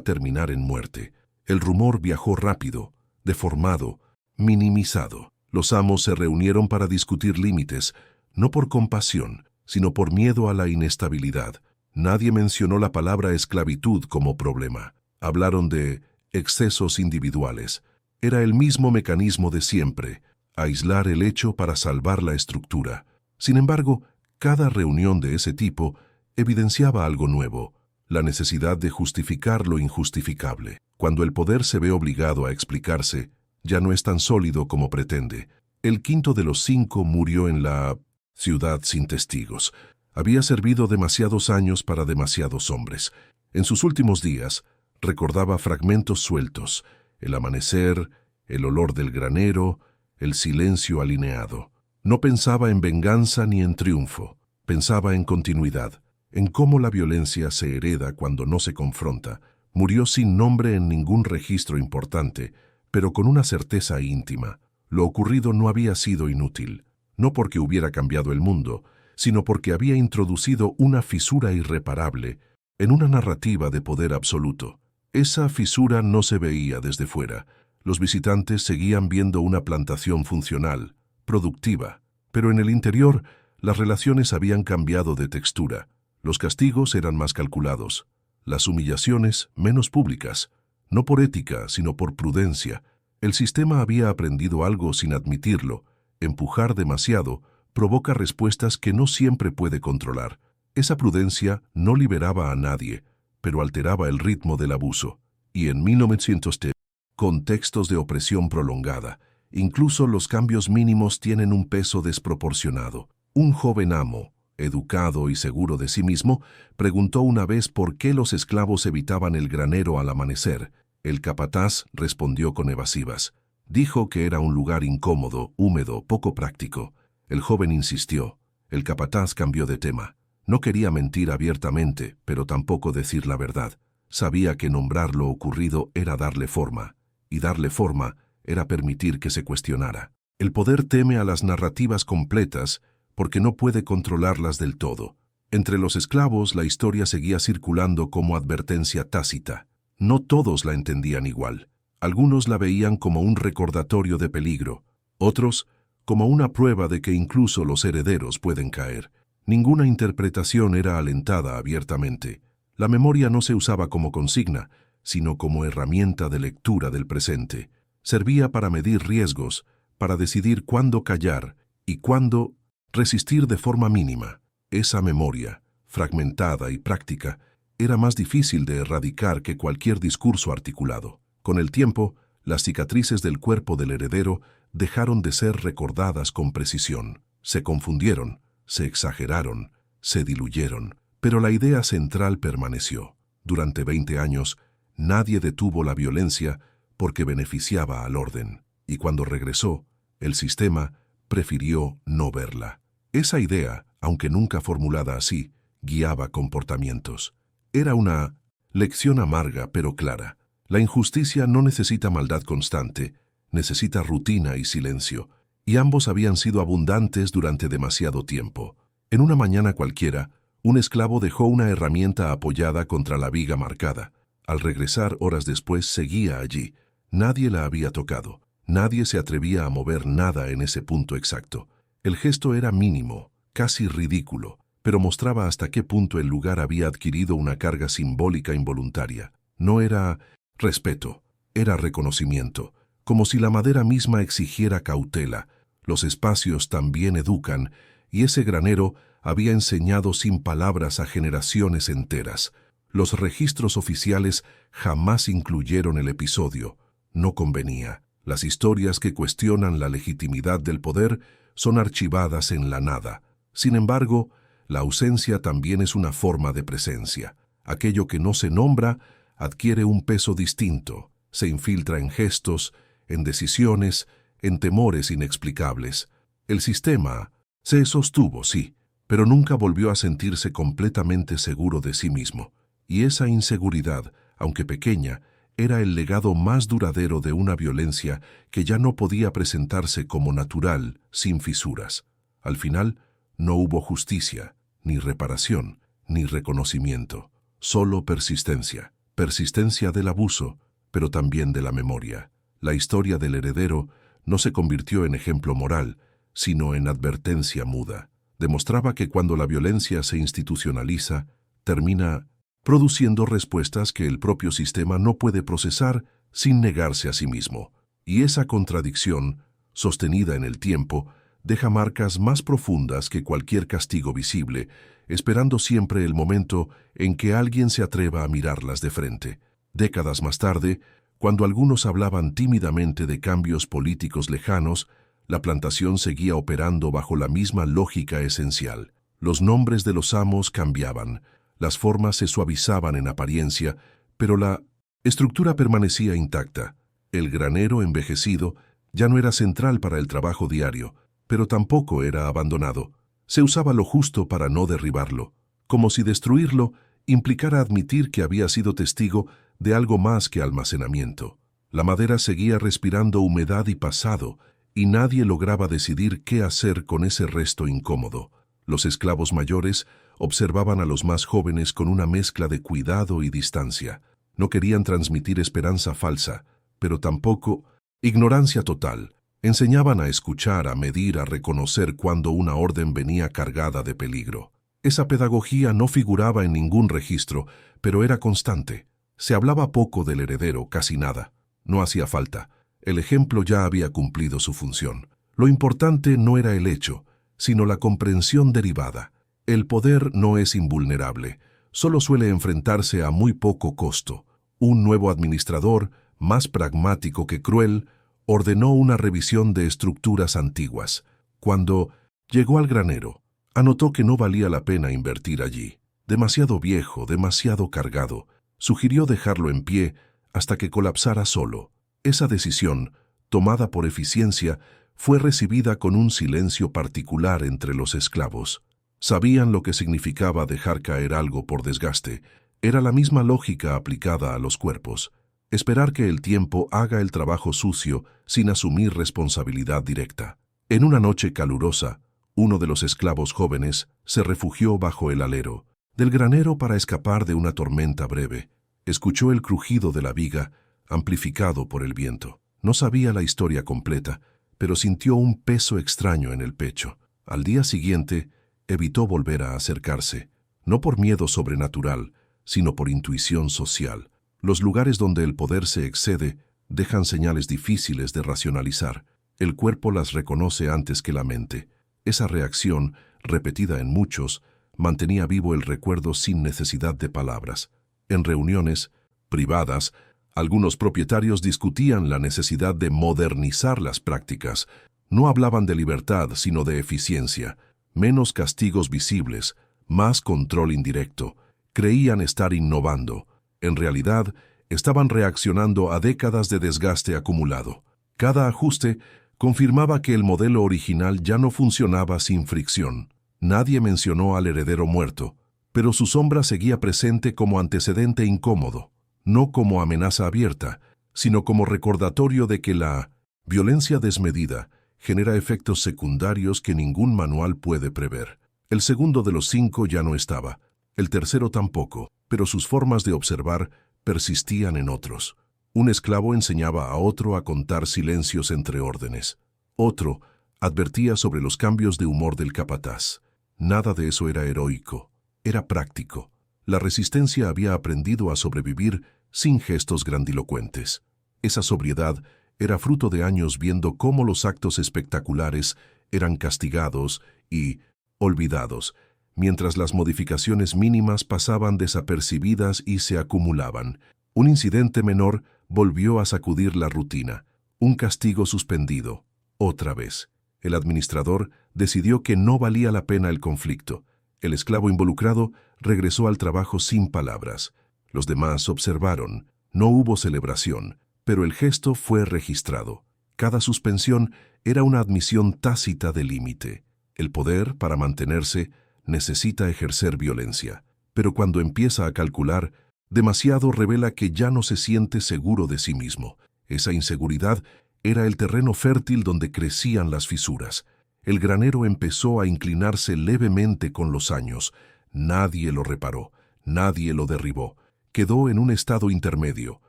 terminar en muerte. El rumor viajó rápido, deformado, minimizado. Los amos se reunieron para discutir límites, no por compasión, sino por miedo a la inestabilidad. Nadie mencionó la palabra esclavitud como problema. Hablaron de excesos individuales. Era el mismo mecanismo de siempre, aislar el hecho para salvar la estructura. Sin embargo, cada reunión de ese tipo evidenciaba algo nuevo, la necesidad de justificar lo injustificable. Cuando el poder se ve obligado a explicarse, ya no es tan sólido como pretende. El quinto de los 5 murió en la ciudad sin testigos. Había servido demasiados años para demasiados hombres. En sus últimos días, recordaba fragmentos sueltos, el amanecer, el olor del granero, el silencio alineado. No pensaba en venganza ni en triunfo, pensaba en continuidad, en cómo la violencia se hereda cuando no se confronta. Murió sin nombre en ningún registro importante, pero con una certeza íntima. Lo ocurrido no había sido inútil, no porque hubiera cambiado el mundo, sino porque había introducido una fisura irreparable en una narrativa de poder absoluto. Esa fisura no se veía desde fuera. Los visitantes seguían viendo una plantación funcional, productiva, pero en el interior las relaciones habían cambiado de textura. Los castigos eran más calculados, las humillaciones menos públicas, no por ética, sino por prudencia. El sistema había aprendido algo sin admitirlo. Empujar demasiado provoca respuestas que no siempre puede controlar. Esa prudencia no liberaba a nadie, pero alteraba el ritmo del abuso. Y en 1910, contextos de opresión prolongada, incluso los cambios mínimos tienen un peso desproporcionado. Un joven amo, educado y seguro de sí mismo, preguntó una vez por qué los esclavos evitaban el granero al amanecer. El capataz respondió con evasivas. Dijo que era un lugar incómodo, húmedo, poco práctico. El joven insistió. El capataz cambió de tema. No quería mentir abiertamente, pero tampoco decir la verdad. Sabía que nombrar lo ocurrido era darle forma, y darle forma era permitir que se cuestionara. El poder teme a las narrativas completas porque no puede controlarlas del todo. Entre los esclavos la historia seguía circulando como advertencia tácita. No todos la entendían igual. Algunos la veían como un recordatorio de peligro, otros como una prueba de que incluso los herederos pueden caer. Ninguna interpretación era alentada abiertamente. La memoria no se usaba como consigna, sino como herramienta de lectura del presente. Servía para medir riesgos, para decidir cuándo callar y cuándo resistir de forma mínima. Esa memoria, fragmentada y práctica, era más difícil de erradicar que cualquier discurso articulado. Con el tiempo, las cicatrices del cuerpo del heredero dejaron de ser recordadas con precisión. Se confundieron, se exageraron, se diluyeron, pero la idea central permaneció. Durante 20 años, nadie detuvo la violencia porque beneficiaba al orden, y cuando regresó, el sistema prefirió no verla. Esa idea, aunque nunca formulada así, guiaba comportamientos. Era una lección amarga pero clara. La injusticia no necesita maldad constante, necesita rutina y silencio, y ambos habían sido abundantes durante demasiado tiempo. En una mañana cualquiera, un esclavo dejó una herramienta apoyada contra la viga marcada. Al regresar horas después seguía allí. Nadie la había tocado. Nadie se atrevía a mover nada en ese punto exacto. El gesto era mínimo, casi ridículo, pero mostraba hasta qué punto el lugar había adquirido una carga simbólica involuntaria. No era respeto, era reconocimiento, como si la madera misma exigiera cautela. Los espacios también educan, y ese granero había enseñado sin palabras a generaciones enteras. Los registros oficiales jamás incluyeron el episodio. No convenía. Las historias que cuestionan la legitimidad del poder son archivadas en la nada. Sin embargo, la ausencia también es una forma de presencia. Aquello que no se nombra adquiere un peso distinto, se infiltra en gestos, en decisiones, en temores inexplicables. El sistema se sostuvo, sí, pero nunca volvió a sentirse completamente seguro de sí mismo. Y esa inseguridad, aunque pequeña, era el legado más duradero de una violencia que ya no podía presentarse como natural, sin fisuras. Al final, no hubo justicia, ni reparación, ni reconocimiento. Solo persistencia. Persistencia del abuso, pero también de la memoria. La historia del heredero no se convirtió en ejemplo moral, sino en advertencia muda. Demostraba que cuando la violencia se institucionaliza, termina produciendo respuestas que el propio sistema no puede procesar sin negarse a sí mismo. Y esa contradicción, sostenida en el tiempo, deja marcas más profundas que cualquier castigo visible, esperando siempre el momento en que alguien se atreva a mirarlas de frente. Décadas más tarde, cuando algunos hablaban tímidamente de cambios políticos lejanos, la plantación seguía operando bajo la misma lógica esencial. Los nombres de los amos cambiaban, las formas se suavizaban en apariencia, pero la estructura permanecía intacta. El granero envejecido ya no era central para el trabajo diario, pero tampoco era abandonado. Se usaba lo justo para no derribarlo, como si destruirlo implicara admitir que había sido testigo de algo más que almacenamiento. La madera seguía respirando humedad y pasado, y nadie lograba decidir qué hacer con ese resto incómodo. Los esclavos mayores observaban a los más jóvenes con una mezcla de cuidado y distancia. No querían transmitir esperanza falsa, pero tampoco ignorancia total. Enseñaban a escuchar, a medir, a reconocer cuando una orden venía cargada de peligro. Esa pedagogía no figuraba en ningún registro, pero era constante. Se hablaba poco del heredero, casi nada. No hacía falta. El ejemplo ya había cumplido su función. Lo importante no era el hecho, sino la comprensión derivada. El poder no es invulnerable, solo suele enfrentarse a muy poco costo. Un nuevo administrador, más pragmático que cruel, ordenó una revisión de estructuras antiguas. Cuando llegó al granero, anotó que no valía la pena invertir allí. Demasiado viejo, demasiado cargado. Sugirió dejarlo en pie hasta que colapsara solo. Esa decisión, tomada por eficiencia, fue recibida con un silencio particular entre los esclavos. Sabían lo que significaba dejar caer algo por desgaste. Era la misma lógica aplicada a los cuerpos. Esperar que el tiempo haga el trabajo sucio sin asumir responsabilidad directa. En una noche calurosa, uno de los esclavos jóvenes se refugió bajo el alero del granero para escapar de una tormenta breve. Escuchó el crujido de la viga, amplificado por el viento. No sabía la historia completa, pero sintió un peso extraño en el pecho. Al día siguiente, evitó volver a acercarse, no por miedo sobrenatural, sino por intuición social. Los lugares donde el poder se excede dejan señales difíciles de racionalizar. El cuerpo las reconoce antes que la mente. Esa reacción, repetida en muchos, mantenía vivo el recuerdo sin necesidad de palabras. En reuniones privadas, algunos propietarios discutían la necesidad de modernizar las prácticas. No hablaban de libertad, sino de eficiencia. Menos castigos visibles, más control indirecto. Creían estar innovando. En realidad, estaban reaccionando a décadas de desgaste acumulado. Cada ajuste confirmaba que el modelo original ya no funcionaba sin fricción. Nadie mencionó al heredero muerto, pero su sombra seguía presente como antecedente incómodo, no como amenaza abierta, sino como recordatorio de que la violencia desmedida genera efectos secundarios que ningún manual puede prever. El segundo de los 5 ya no estaba, el tercero tampoco, pero sus formas de observar persistían en otros. Un esclavo enseñaba a otro a contar silencios entre órdenes. Otro advertía sobre los cambios de humor del capataz. Nada de eso era heroico, era práctico. La resistencia había aprendido a sobrevivir sin gestos grandilocuentes. Esa sobriedad era fruto de años viendo cómo los actos espectaculares eran castigados y olvidados, mientras las modificaciones mínimas pasaban desapercibidas y se acumulaban. Un incidente menor volvió a sacudir la rutina. Un castigo suspendido. Otra vez. El administrador decidió que no valía la pena el conflicto. El esclavo involucrado regresó al trabajo sin palabras. Los demás observaron. No hubo celebración, pero el gesto fue registrado. Cada suspensión era una admisión tácita de límite. El poder, para mantenerse, necesita ejercer violencia. Pero cuando empieza a calcular, demasiado revela que ya no se siente seguro de sí mismo. Esa inseguridad era el terreno fértil donde crecían las fisuras. El granero empezó a inclinarse levemente con los años. Nadie lo reparó, nadie lo derribó. Quedó en un estado intermedio,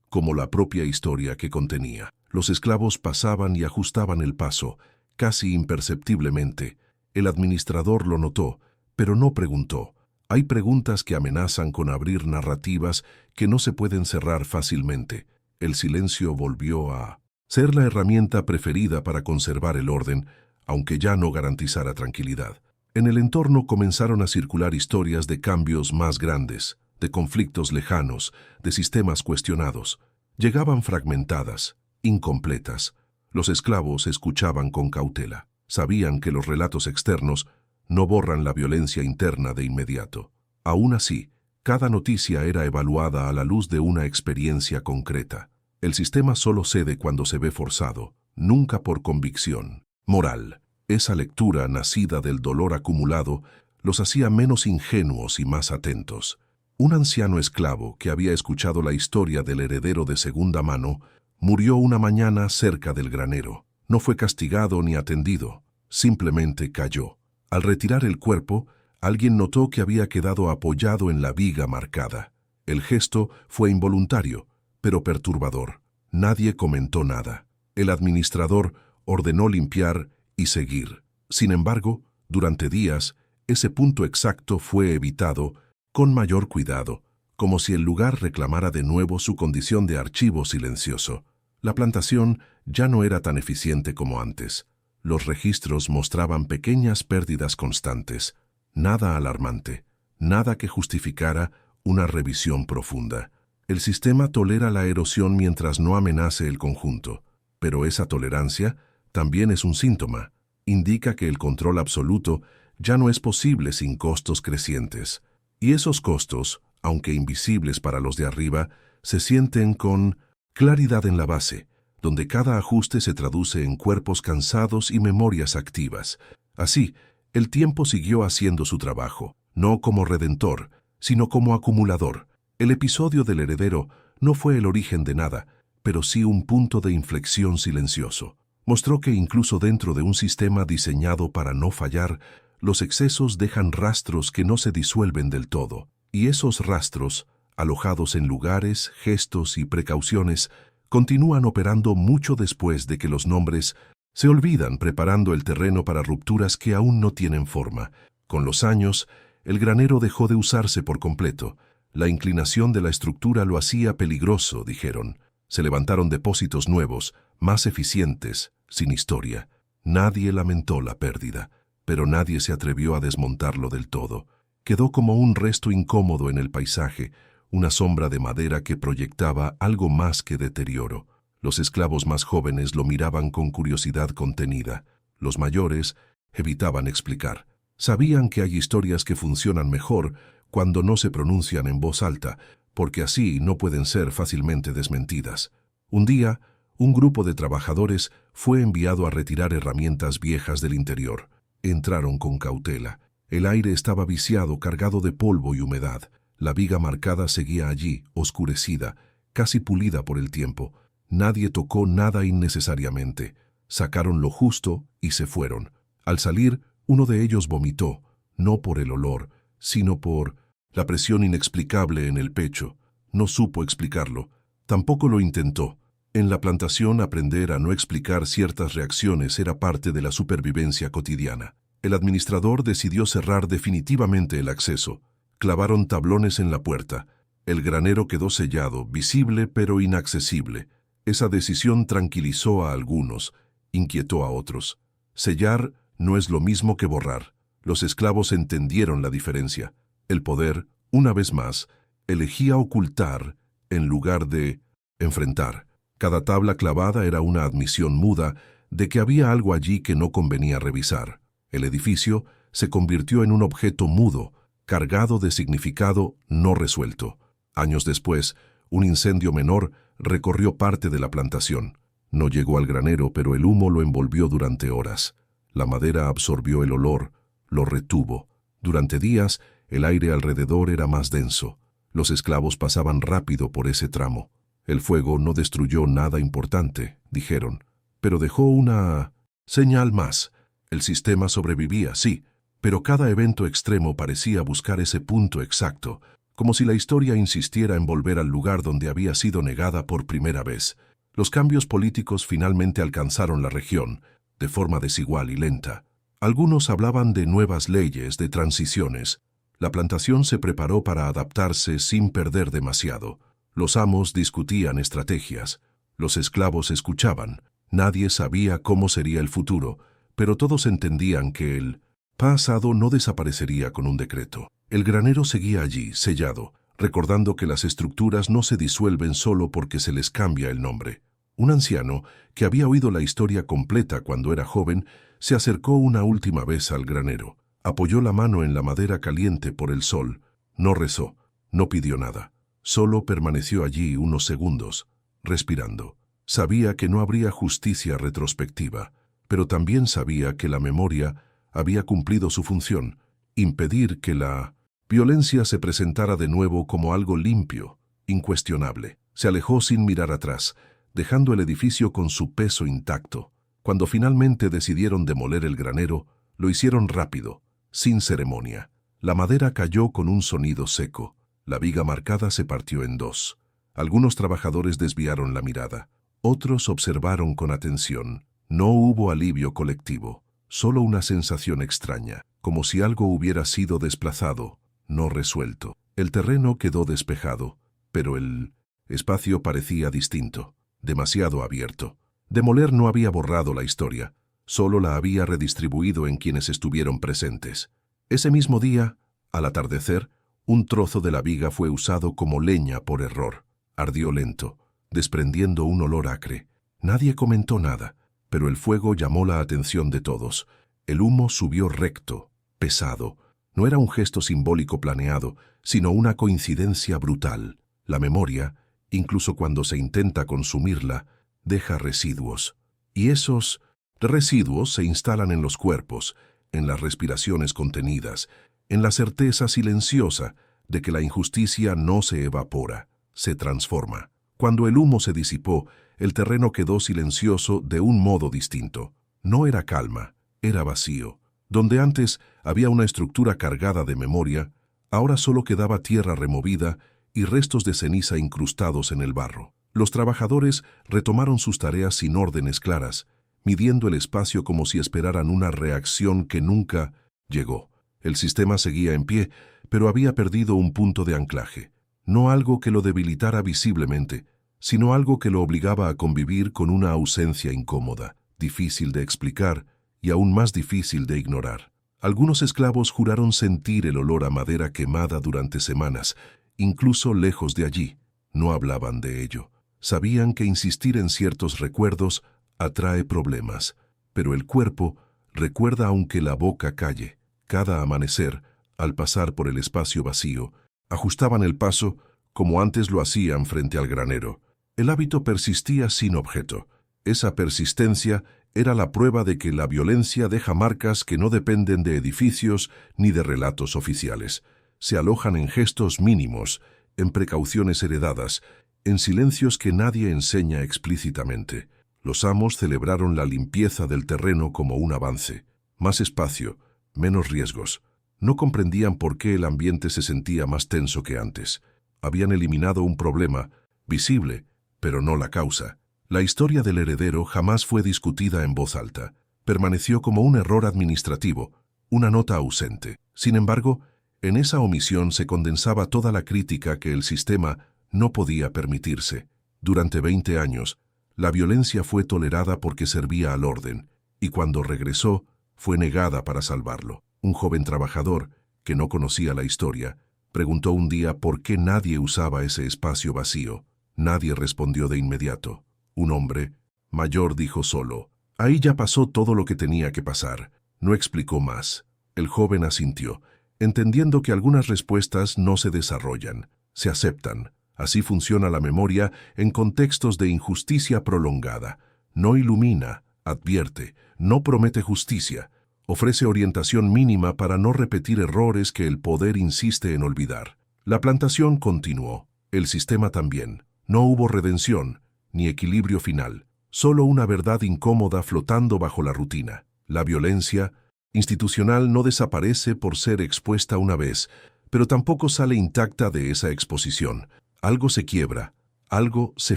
como la propia historia que contenía. Los esclavos pasaban y ajustaban el paso, casi imperceptiblemente. El administrador lo notó, pero no preguntó. Hay preguntas que amenazan con abrir narrativas que no se pueden cerrar fácilmente. El silencio volvió a ser la herramienta preferida para conservar el orden, aunque ya no garantizara tranquilidad. En el entorno comenzaron a circular historias de cambios más grandes, de conflictos lejanos, de sistemas cuestionados. Llegaban fragmentadas, incompletas. Los esclavos escuchaban con cautela. Sabían que los relatos externos no borran la violencia interna de inmediato. Aún así, cada noticia era evaluada a la luz de una experiencia concreta. El sistema solo cede cuando se ve forzado, nunca por convicción. Moral. Esa lectura nacida del dolor acumulado los hacía menos ingenuos y más atentos. Un anciano esclavo que había escuchado la historia del heredero de segunda mano murió una mañana cerca del granero. No fue castigado ni atendido, simplemente cayó. Al retirar el cuerpo, alguien notó que había quedado apoyado en la viga marcada. El gesto fue involuntario, pero perturbador. Nadie comentó nada. El administrador ordenó limpiar y seguir. Sin embargo, durante días, ese punto exacto fue evitado con mayor cuidado, como si el lugar reclamara de nuevo su condición de archivo silencioso. La plantación ya no era tan eficiente como antes. Los registros mostraban pequeñas pérdidas constantes. Nada alarmante, nada que justificara una revisión profunda. El sistema tolera la erosión mientras no amenace el conjunto, pero esa tolerancia también es un síntoma. Indica que el control absoluto ya no es posible sin costos crecientes. Y esos costos, aunque invisibles para los de arriba, se sienten con claridad en la base, donde cada ajuste se traduce en cuerpos cansados y memorias activas. Así, el tiempo siguió haciendo su trabajo, no como redentor, sino como acumulador. El episodio del heredero no fue el origen de nada, pero sí un punto de inflexión silencioso. Mostró que incluso dentro de un sistema diseñado para no fallar, los excesos dejan rastros que no se disuelven del todo. Y esos rastros, alojados en lugares, gestos y precauciones, continúan operando mucho después de que los nombres se olvidan, preparando el terreno para rupturas que aún no tienen forma. Con los años, el granero dejó de usarse por completo. La inclinación de la estructura lo hacía peligroso, dijeron. Se levantaron depósitos nuevos, más eficientes, sin historia. Nadie lamentó la pérdida, pero nadie se atrevió a desmontarlo del todo. Quedó como un resto incómodo en el paisaje, una sombra de madera que proyectaba algo más que deterioro. Los esclavos más jóvenes lo miraban con curiosidad contenida. Los mayores evitaban explicar. Sabían que hay historias que funcionan mejor cuando no se pronuncian en voz alta, porque así no pueden ser fácilmente desmentidas. Un día, un grupo de trabajadores fue enviado a retirar herramientas viejas del interior. Entraron con cautela. El aire estaba viciado, cargado de polvo y humedad. La viga marcada seguía allí, oscurecida, casi pulida por el tiempo. Nadie tocó nada innecesariamente. Sacaron lo justo y se fueron. Al salir, uno de ellos vomitó, no por el olor, sino por la presión inexplicable en el pecho. No supo explicarlo. Tampoco lo intentó. En la plantación, aprender a no explicar ciertas reacciones era parte de la supervivencia cotidiana. El administrador decidió cerrar definitivamente el acceso. Clavaron tablones en la puerta. El granero quedó sellado, visible pero inaccesible. Esa decisión tranquilizó a algunos, inquietó a otros. Sellar no es lo mismo que borrar. Los esclavos entendieron la diferencia. El poder, una vez más, elegía ocultar en lugar de enfrentar. Cada tabla clavada era una admisión muda de que había algo allí que no convenía revisar. El edificio se convirtió en un objeto mudo, cargado de significado no resuelto. Años después, un incendio menor recorrió parte de la plantación. No llegó al granero, pero el humo lo envolvió durante horas. La madera absorbió el olor, lo retuvo. Durante días, el aire alrededor era más denso. Los esclavos pasaban rápido por ese tramo. El fuego no destruyó nada importante, dijeron, pero dejó una señal más. El sistema sobrevivía, sí, pero cada evento extremo parecía buscar ese punto exacto, como si la historia insistiera en volver al lugar donde había sido negada por primera vez. Los cambios políticos finalmente alcanzaron la región, de forma desigual y lenta. Algunos hablaban de nuevas leyes, de transiciones. La plantación se preparó para adaptarse sin perder demasiado. Los amos discutían estrategias. Los esclavos escuchaban. Nadie sabía cómo sería el futuro, pero todos entendían que el pasado no desaparecería con un decreto. El granero seguía allí, sellado, recordando que las estructuras no se disuelven solo porque se les cambia el nombre. Un anciano, que había oído la historia completa cuando era joven, se acercó una última vez al granero. Apoyó la mano en la madera caliente por el sol. No rezó, no pidió nada. Solo permaneció allí unos segundos, respirando. Sabía que no habría justicia retrospectiva, pero también sabía que la memoria había cumplido su función, impedir que la violencia se presentara de nuevo como algo limpio, incuestionable. Se alejó sin mirar atrás, dejando el edificio con su peso intacto. Cuando finalmente decidieron demoler el granero, lo hicieron rápido, sin ceremonia. La madera cayó con un sonido seco. La viga marcada se partió en dos. Algunos trabajadores desviaron la mirada. Otros observaron con atención. No hubo alivio colectivo, solo una sensación extraña, como si algo hubiera sido desplazado, no resuelto. El terreno quedó despejado, pero el espacio parecía distinto, demasiado abierto. Demoler no había borrado la historia, solo la había redistribuido en quienes estuvieron presentes. Ese mismo día, al atardecer, un trozo de la viga fue usado como leña por error. Ardió lento, desprendiendo un olor acre. Nadie comentó nada, pero el fuego llamó la atención de todos. El humo subió recto, pesado. No era un gesto simbólico planeado, sino una coincidencia brutal. La memoria, incluso cuando se intenta consumirla, deja residuos. Y esos residuos se instalan en los cuerpos, en las respiraciones contenidas, en la certeza silenciosa de que la injusticia no se evapora, se transforma. Cuando el humo se disipó, el terreno quedó silencioso de un modo distinto. No era calma, era vacío. Donde antes había una estructura cargada de memoria, ahora solo quedaba tierra removida y restos de ceniza incrustados en el barro. Los trabajadores retomaron sus tareas sin órdenes claras, midiendo el espacio como si esperaran una reacción que nunca llegó. El sistema seguía en pie, pero había perdido un punto de anclaje. No algo que lo debilitara visiblemente, sino algo que lo obligaba a convivir con una ausencia incómoda, difícil de explicar y aún más difícil de ignorar. Algunos esclavos juraron sentir el olor a madera quemada durante semanas, incluso lejos de allí. No hablaban de ello. Sabían que insistir en ciertos recuerdos atrae problemas, pero el cuerpo recuerda aunque la boca calle. Cada amanecer, al pasar por el espacio vacío, ajustaban el paso como antes lo hacían frente al granero. El hábito persistía sin objeto. Esa persistencia era la prueba de que la violencia deja marcas que no dependen de edificios ni de relatos oficiales. Se alojan en gestos mínimos, en precauciones heredadas, en silencios que nadie enseña explícitamente. Los amos celebraron la limpieza del terreno como un avance. Más espacio, menos riesgos. No comprendían por qué el ambiente se sentía más tenso que antes. Habían eliminado un problema, visible, pero no la causa. La historia del heredero jamás fue discutida en voz alta. Permaneció como un error administrativo, una nota ausente. Sin embargo, en esa omisión se condensaba toda la crítica que el sistema no podía permitirse. Durante 20 años, la violencia fue tolerada porque servía al orden, y cuando regresó, fue negada para salvarlo. Un joven trabajador, que no conocía la historia, preguntó un día por qué nadie usaba ese espacio vacío. Nadie respondió de inmediato. Un hombre mayor dijo solo: «Ahí ya pasó todo lo que tenía que pasar». No explicó más. El joven asintió, entendiendo que algunas respuestas no se desarrollan, se aceptan. Así funciona la memoria en contextos de injusticia prolongada. No ilumina, advierte, no promete justicia. Ofrece orientación mínima para no repetir errores que el poder insiste en olvidar. La plantación continuó, el sistema también. No hubo redención, ni equilibrio final, solo una verdad incómoda flotando bajo la rutina. La violencia institucional no desaparece por ser expuesta una vez, pero tampoco sale intacta de esa exposición. Algo se quiebra, algo se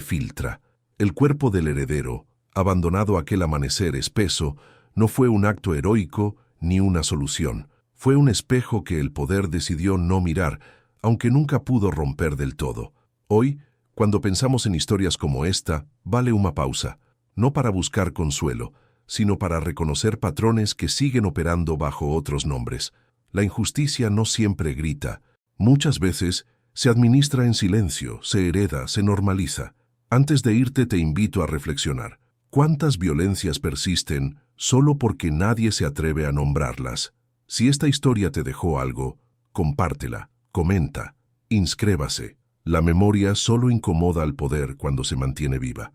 filtra. El cuerpo del heredero, abandonado aquel amanecer espeso, no fue un acto heroico ni una solución. Fue un espejo que el poder decidió no mirar, aunque nunca pudo romper del todo. Hoy, cuando pensamos en historias como esta, vale una pausa, no para buscar consuelo, sino para reconocer patrones que siguen operando bajo otros nombres. La injusticia no siempre grita. Muchas veces se administra en silencio, se hereda, se normaliza. Antes de irte te invito a reflexionar. ¿Cuántas violencias persisten solo porque nadie se atreve a nombrarlas? Si esta historia te dejó algo, compártela, comenta, inscríbase. La memoria solo incomoda al poder cuando se mantiene viva.